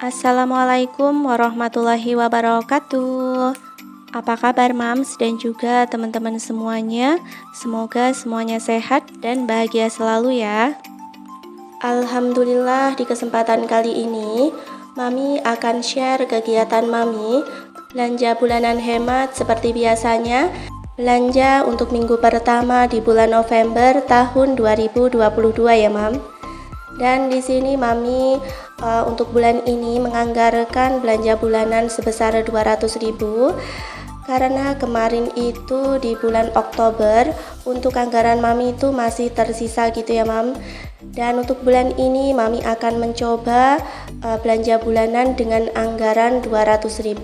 Assalamualaikum warahmatullahi wabarakatuh. Apa kabar Mams dan juga teman-teman semuanya? Semoga semuanya sehat dan bahagia selalu ya. Alhamdulillah, di kesempatan kali ini Mami akan share kegiatan Mami belanja bulanan hemat seperti biasanya. Belanja untuk minggu pertama di bulan November tahun 2022 ya Mam. Dan di sini Mami untuk bulan ini menganggarkan belanja bulanan sebesar 200.000 karena kemarin itu di bulan Oktober untuk anggaran Mami itu masih tersisa gitu ya Mam. Dan untuk bulan ini Mami akan mencoba belanja bulanan dengan anggaran 200.000.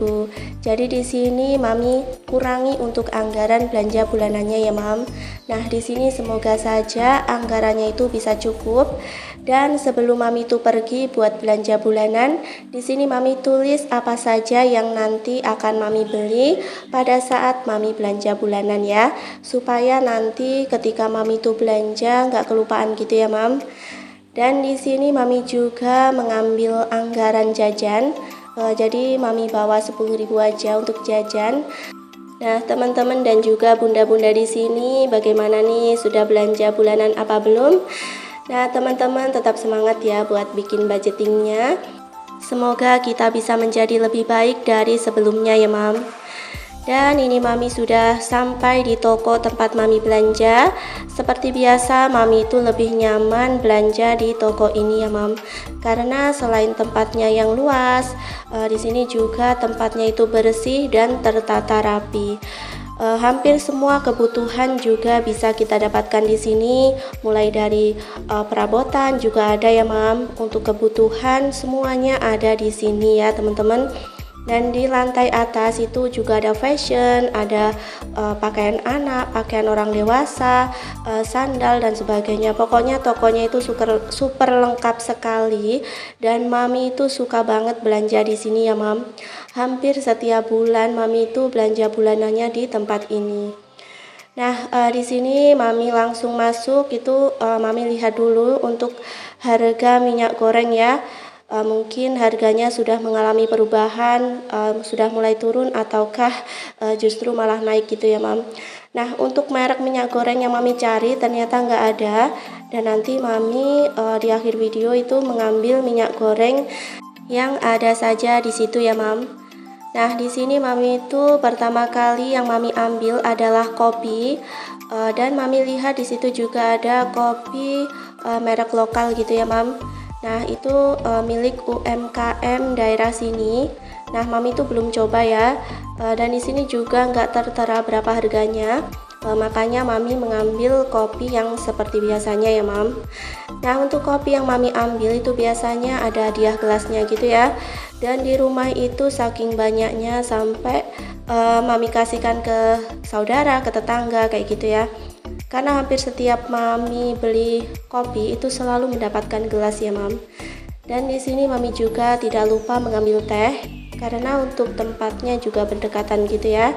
Jadi di sini Mami kurangi untuk anggaran belanja bulanannya ya Mam. Nah, di sini semoga saja anggarannya itu bisa cukup. Dan sebelum Mami itu pergi buat belanja bulanan, di sini Mami tulis apa saja yang nanti akan Mami beli pada saat Mami belanja bulanan ya, supaya nanti ketika Mami itu belanja nggak kelupaan gitu ya Mam. Dan di sini Mami juga mengambil anggaran jajan, jadi Mami bawa 10.000 aja untuk jajan. Nah, teman-teman dan juga bunda-bunda di sini bagaimana nih, sudah belanja bulanan apa belum? Nah, teman-teman tetap semangat ya buat bikin budgetingnya. Semoga kita bisa menjadi lebih baik dari sebelumnya ya Mam. Dan ini Mami sudah sampai di toko tempat Mami belanja. Seperti biasa Mami itu lebih nyaman belanja di toko ini ya Mam. Karena selain tempatnya yang luas, di sini juga tempatnya itu bersih dan tertata rapi. Hampir semua kebutuhan juga bisa kita dapatkan di sini, mulai dari perabotan juga ada ya Mam. Untuk kebutuhan semuanya ada di sini ya teman-teman. Dan di lantai atas itu juga ada fashion, ada pakaian anak, pakaian orang dewasa, sandal dan sebagainya. Pokoknya tokonya itu super lengkap sekali dan Mami itu suka banget belanja di sini ya Mam. Hampir setiap bulan Mami itu belanja bulanannya di tempat ini. Nah, di sini Mami langsung masuk itu, Mami lihat dulu untuk harga minyak goreng ya. Mungkin harganya sudah mengalami perubahan, sudah mulai turun ataukah justru malah naik gitu ya Mam. Nah, untuk merek minyak goreng yang Mami cari ternyata nggak ada, dan nanti Mami di akhir video itu mengambil minyak goreng yang ada saja di situ ya Mam. Nah, di sini Mami itu pertama kali yang Mami ambil adalah kopi, dan Mami lihat di situ juga ada kopi merek lokal gitu ya Mam. Nah, itu milik UMKM daerah sini. Nah, Mami itu belum coba ya. Dan di sini juga nggak tertera berapa harganya. Makanya Mami mengambil kopi yang seperti biasanya ya Mam. Nah, untuk kopi yang Mami ambil itu biasanya ada hadiah gelasnya gitu ya. Dan di rumah itu saking banyaknya sampai Mami kasihkan ke saudara, ke tetangga kayak gitu ya. Karena hampir setiap Mami beli kopi itu selalu mendapatkan gelas ya Mam. Dan di sini Mami juga tidak lupa mengambil teh karena untuk tempatnya juga berdekatan gitu ya.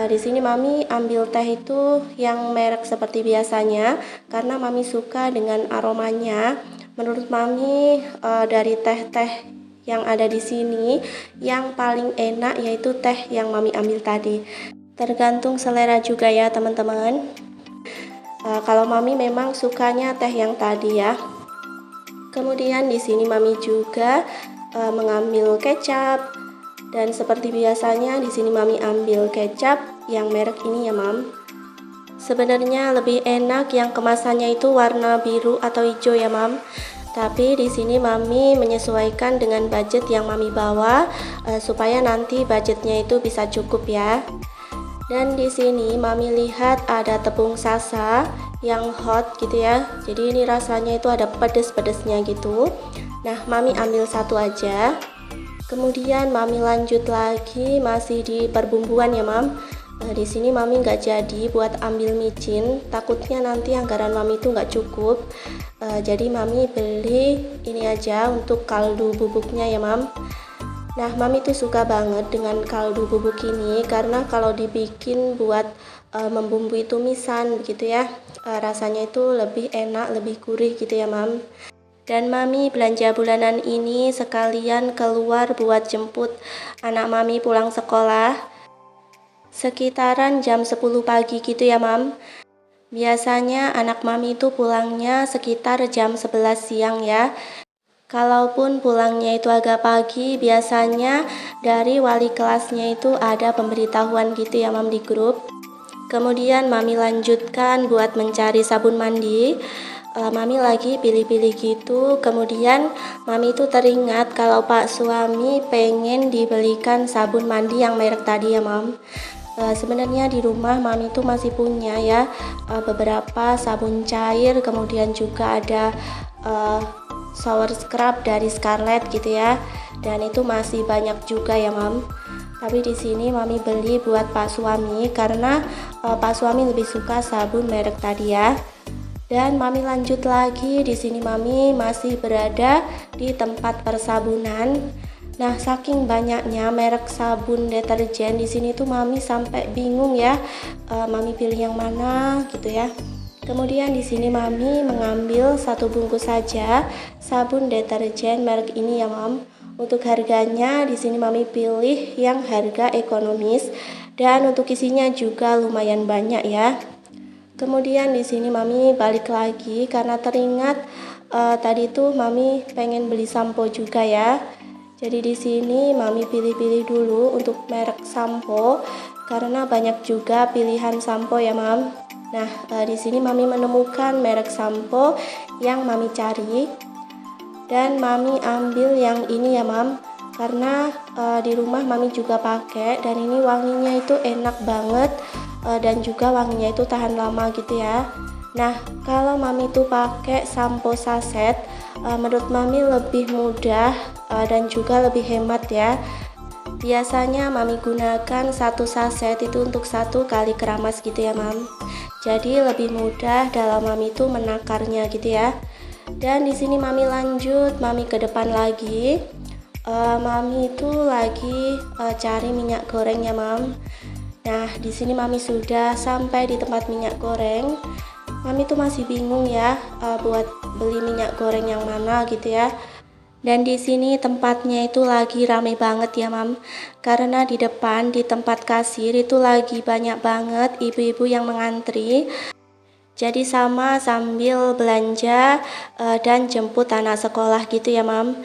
Di sini Mami ambil teh itu yang merek seperti biasanya karena Mami suka dengan aromanya. Menurut Mami dari teh-teh yang ada di sini yang paling enak yaitu teh yang Mami ambil tadi. Tergantung selera juga ya teman-teman. Kalau Mami memang sukanya teh yang tadi ya. Kemudian di sini Mami juga mengambil kecap, dan seperti biasanya di sini Mami ambil kecap yang merek ini ya Mam. Sebenarnya lebih enak yang kemasannya itu warna biru atau hijau ya Mam. Tapi di sini Mami menyesuaikan dengan budget yang Mami bawa supaya nanti budgetnya itu bisa cukup ya. Dan di sini Mami lihat ada tepung sasa yang hot gitu ya. Jadi ini rasanya itu ada pedes-pedesnya gitu. Nah, Mami ambil satu aja. Kemudian Mami lanjut lagi masih di perbumbuan ya Mam. Di sini Mami nggak jadi buat ambil micin, takutnya nanti anggaran Mami itu nggak cukup. Jadi Mami beli ini aja untuk kaldu bubuknya ya Mam. Nah, Mami tuh suka banget dengan kaldu bubuk ini karena kalau dibikin buat membumbui tumisan gitu ya, rasanya itu lebih enak, lebih gurih gitu ya Mam. Dan mami belanja bulanan ini sekalian keluar buat jemput anak mami pulang sekolah. Sekitaran jam 10 pagi gitu ya mam. Biasanya anak mami itu pulangnya sekitar jam 11 siang ya. Kalaupun pulangnya itu agak pagi, biasanya dari wali kelasnya itu ada pemberitahuan gitu ya mam di grup. Kemudian mami lanjutkan buat mencari sabun mandi. Mami lagi pilih-pilih gitu. Kemudian mami itu teringat kalau pak suami pengen dibelikan sabun mandi yang merek tadi ya mam. Sebenarnya di rumah mami itu masih punya ya beberapa sabun cair, kemudian juga ada shower scrub dari Scarlett gitu ya, dan itu masih banyak juga ya mam. Tapi di sini mami beli buat pak suami karena pak suami lebih suka sabun merek tadi ya. Dan mami lanjut lagi, di sini mami masih berada di tempat persabunan. Nah, saking banyaknya merek sabun deterjen di sini tuh mami sampai bingung ya, mami pilih yang mana gitu ya. Kemudian di sini mami mengambil satu bungkus saja sabun deterjen merek ini ya mam. Untuk harganya di sini mami pilih yang harga ekonomis dan untuk isinya juga lumayan banyak ya. Kemudian di sini mami balik lagi karena teringat tadi tuh mami pengen beli sampo juga ya. Jadi di sini mami pilih-pilih dulu untuk merek sampo karena banyak juga pilihan sampo ya mam. Nah, di sini mami menemukan merek sampo yang mami cari dan mami ambil yang ini ya mam, karena di rumah mami juga pakai dan ini wanginya itu enak banget dan juga wanginya itu tahan lama gitu ya. Nah, kalau mami itu pakai sampo saset, menurut mami lebih mudah dan juga lebih hemat ya. Biasanya mami gunakan satu saset itu untuk 1 kali keramas gitu ya mam. Jadi lebih mudah dalam mami itu menakarnya gitu ya. Dan di sini mami lanjut, mami ke depan lagi. Mami itu lagi cari minyak goreng ya mam. Nah, di sini mami sudah sampai di tempat minyak goreng. Mami tuh masih bingung ya buat beli minyak goreng yang mana gitu ya. Dan di sini tempatnya itu lagi rame banget ya mam. Karena di depan di tempat kasir itu lagi banyak banget ibu-ibu yang mengantri. Jadi sama sambil belanja dan jemput anak sekolah gitu ya mam.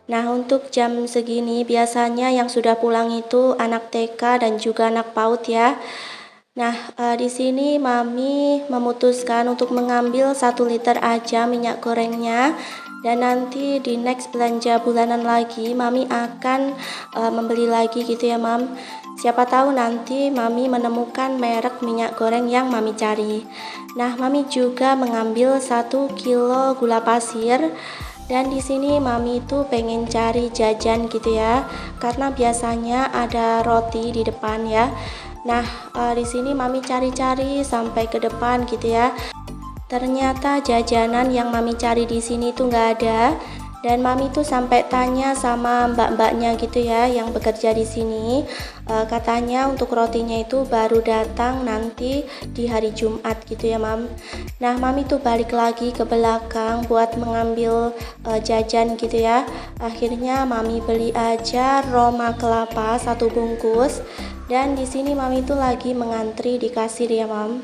Nah, untuk jam segini biasanya yang sudah pulang itu anak TK dan juga anak PAUD ya. Nah, di sini mami memutuskan untuk mengambil 1 liter aja minyak gorengnya. Dan nanti di next belanja bulanan lagi mami akan membeli lagi gitu ya mam. Siapa tahu nanti mami menemukan merek minyak goreng yang mami cari. Nah, mami juga mengambil 1 kilo gula pasir. Dan di sini mami itu pengen cari jajan gitu ya, karena biasanya ada roti di depan ya. Nah, di sini mami cari-cari sampai ke depan gitu ya. Ternyata jajanan yang mami cari di sini tuh nggak ada. Dan mami tuh sampai tanya sama mbak-mbaknya gitu ya yang bekerja di sini. Katanya untuk rotinya itu baru datang nanti di hari Jumat gitu ya mam. Nah, mami tuh balik lagi ke belakang buat mengambil jajan gitu ya. Akhirnya mami beli aja Roma kelapa 1 bungkus. Dan di sini mami tuh lagi mengantri di kasir ya mam.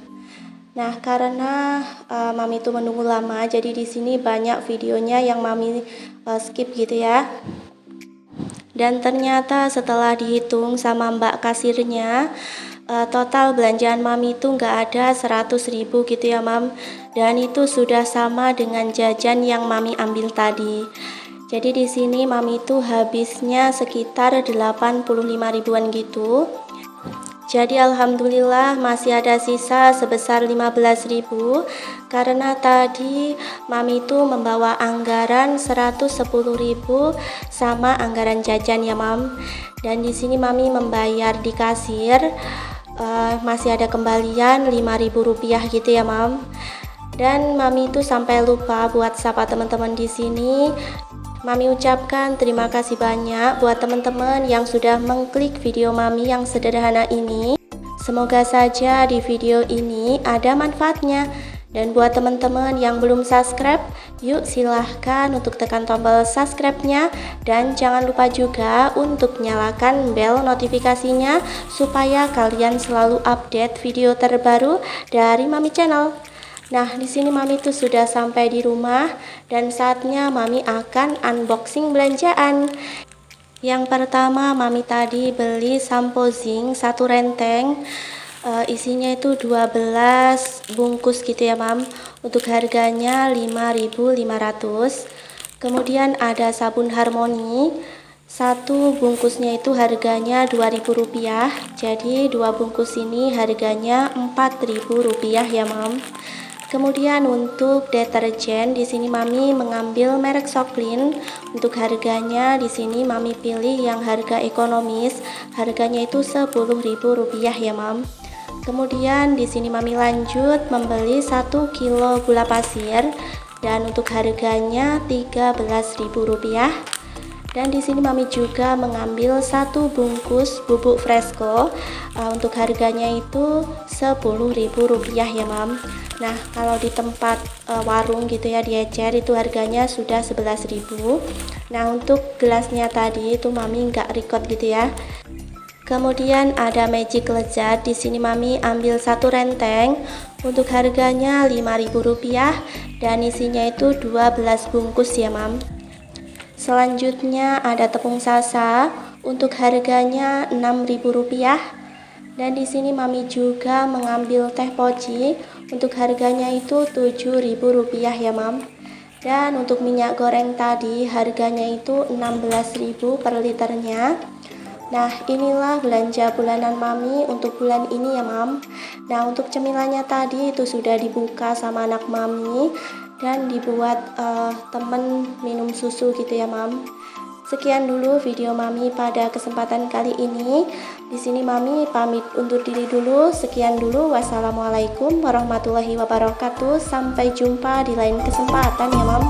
Nah, karena mami itu menunggu lama, jadi di sini banyak videonya yang mami skip gitu ya. Dan ternyata setelah dihitung sama mbak kasirnya, total belanjaan mami itu nggak ada 100.000 gitu ya mam. Dan itu sudah sama dengan jajan yang mami ambil tadi. Jadi di sini mami itu habisnya sekitar 85 ribuan gitu. Jadi alhamdulillah masih ada sisa sebesar 15.000 karena tadi mami itu membawa anggaran 110.000 sama anggaran jajan ya mam. Dan di sini mami membayar di kasir masih ada kembalian 5.000 rupiah gitu ya mam. Dan mami itu sampai lupa buat sapa teman-teman di sini. Mami ucapkan terima kasih banyak buat teman-teman yang sudah mengklik video mami yang sederhana ini. Semoga saja di video ini ada manfaatnya. Dan buat teman-teman yang belum subscribe, yuk silahkan untuk tekan tombol subscribe-nya. Dan jangan lupa juga untuk nyalakan bel notifikasinya supaya kalian selalu update video terbaru dari Mami Channel. Nah, di sini Mami tuh sudah sampai di rumah dan saatnya Mami akan unboxing belanjaan. Yang pertama, Mami tadi beli sampo zinc 1 renteng. Isinya itu 12 bungkus gitu ya Mam, untuk harganya 5.500. Kemudian ada sabun Harmoni, satu bungkusnya itu harganya Rp2.000, jadi 2 bungkus ini harganya Rp4.000 ya Mam. Kemudian untuk deterjen di sini Mami mengambil merek Soklin. Untuk harganya di sini Mami pilih yang harga ekonomis, harganya itu Rp10.000 ya Mam. Kemudian di sini Mami lanjut membeli 1 kilo gula pasir dan untuk harganya Rp13.000. Dan di sini Mami juga mengambil 1 bungkus bubuk Fresco, untuk harganya itu Rp10.000 ya Mam. Nah, kalau di tempat warung gitu ya di Ecer itu harganya sudah Rp11.000. Nah, untuk gelasnya tadi itu Mami nggak record gitu ya. Kemudian ada Magic Lezat, di sini Mami ambil 1 renteng, untuk harganya Rp5.000 dan isinya itu 12 bungkus ya Mam. Selanjutnya ada tepung Sasa, untuk harganya Rp6.000 dan di sini Mami juga mengambil teh poci, untuk harganya itu Rp7.000 ya Mam. Dan untuk minyak goreng tadi harganya itu Rp16.000 per liternya. Nah, inilah belanja bulanan Mami untuk bulan ini ya Mam. Nah, untuk cemilannya tadi itu sudah dibuka sama anak Mami dan dibuat temen minum susu gitu ya Mam. Sekian dulu video Mami pada kesempatan kali ini. Di sini Mami pamit undur diri dulu. Sekian dulu. Wassalamualaikum warahmatullahi wabarakatuh. Sampai jumpa di lain kesempatan ya Mam.